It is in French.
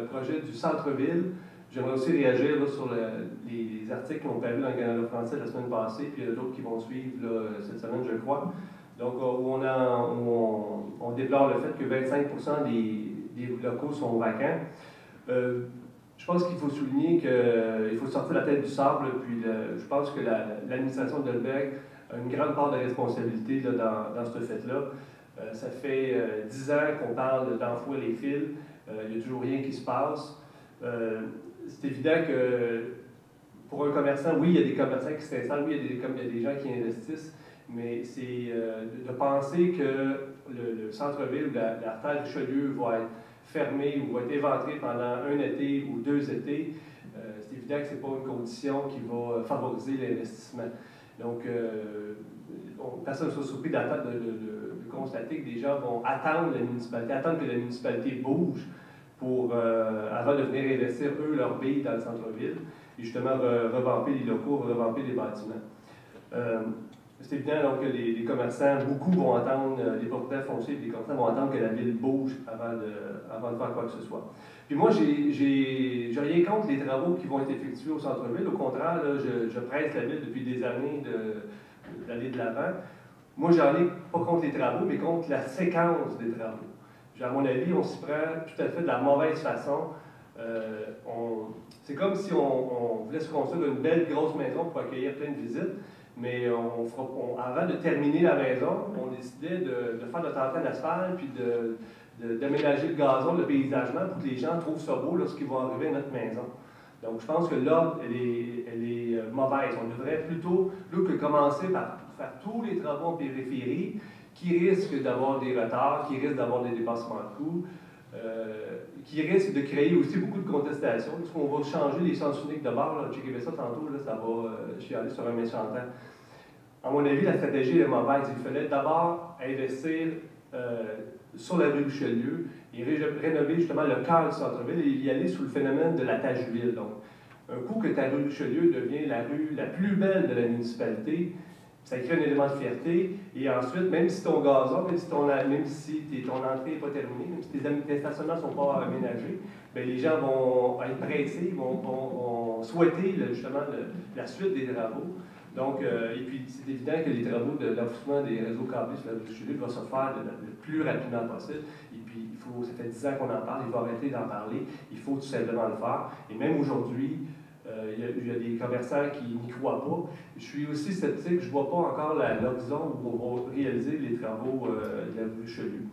projet du centre-ville. J'aimerais aussi réagir là, sur les articles qui ont paru dans le Canada français la semaine passée, puis il y a d'autres qui vont suivre là, cette semaine, je crois. Donc, où on déplore le fait que 25% des locaux sont vacants. Je pense qu'il faut souligner qu'il faut sortir la tête du sable, puis je pense que l'administration de Dolbeck a une grande part de responsabilité là, dans ce fait-là. Ça fait 10 ans qu'on parle d'enfouir les fils, il n'y a toujours rien qui se passe. C'est évident que pour un commerçant, oui, il y a des commerçants qui s'installent, oui, il y a des gens qui investissent, mais c'est de penser que le centre-ville ou l'artère Richelieu va être fermé ou va être éventré pendant un été ou 2 étés, c'est évident que ce n'est pas une condition qui va favoriser l'investissement. Donc, personne ne soit surpris de constater que des gens vont attendre la municipalité, attendre que la municipalité bouge avant de venir investir, eux, leur billes dans le centre-ville et justement revamper les locaux, revamper les bâtiments. C'est évident donc, que les commerçants, beaucoup vont attendre, les propriétaires fonciers, les commerçants vont attendre que la ville bouge avant de faire quoi que ce soit. Puis moi, j'ai rien contre les travaux qui vont être effectués au centre-ville. Au contraire, là, je presse la ville depuis des années d'aller de l'avant. Moi, j'en ai pas contre les travaux, mais contre la séquence des travaux. À mon avis, on s'y prend tout à fait de la mauvaise façon. C'est comme si on voulait se construire une belle grosse maison pour accueillir plein de visites, mais avant de terminer la maison, on décidait de faire notre entrée d'asphalte, puis d'aménager le gazon, le paysagement, pour que les gens trouvent ça beau lorsqu'ils vont arriver à notre maison. Donc, je pense que l'ordre, elle est mauvaise. On devrait plutôt que commencer par faire tous les travaux en périphérie, qui risquent d'avoir des retards, qui risquent d'avoir des dépassements de coûts, qui risquent de créer aussi beaucoup de contestations, parce qu'on va changer les sens uniques de bord. J'ai ça tantôt, là, ça va chialer sur un méchant temps. À mon avis, la stratégie est mauvaise. Il fallait d'abord investir sur la rue Richelieu et rénover justement le cœur du centre-ville et y aller sous le phénomène de la tache ville. Donc, un coup que ta rue Richelieu devient la rue la plus belle de la municipalité, ça crée un élément de fierté, et ensuite, même si ton gazon, même si ton entrée n'est pas terminée, même si tes stationnements ne sont pas aménagés, bien, les gens vont être pressés, vont souhaiter justement la suite des travaux. Donc, et puis, c'est évident que les travaux d'enfouissement des réseaux câblés sur la rue Richelieu vont se faire le plus rapidement possible. Et puis, ça fait 10 ans qu'on en parle, il faut arrêter d'en parler, il faut tout simplement le faire. Et même aujourd'hui, il y a des commerçants qui n'y croient pas. Je suis aussi sceptique, je ne vois pas encore l'horizon où on va réaliser les travaux de la rue Richelieu.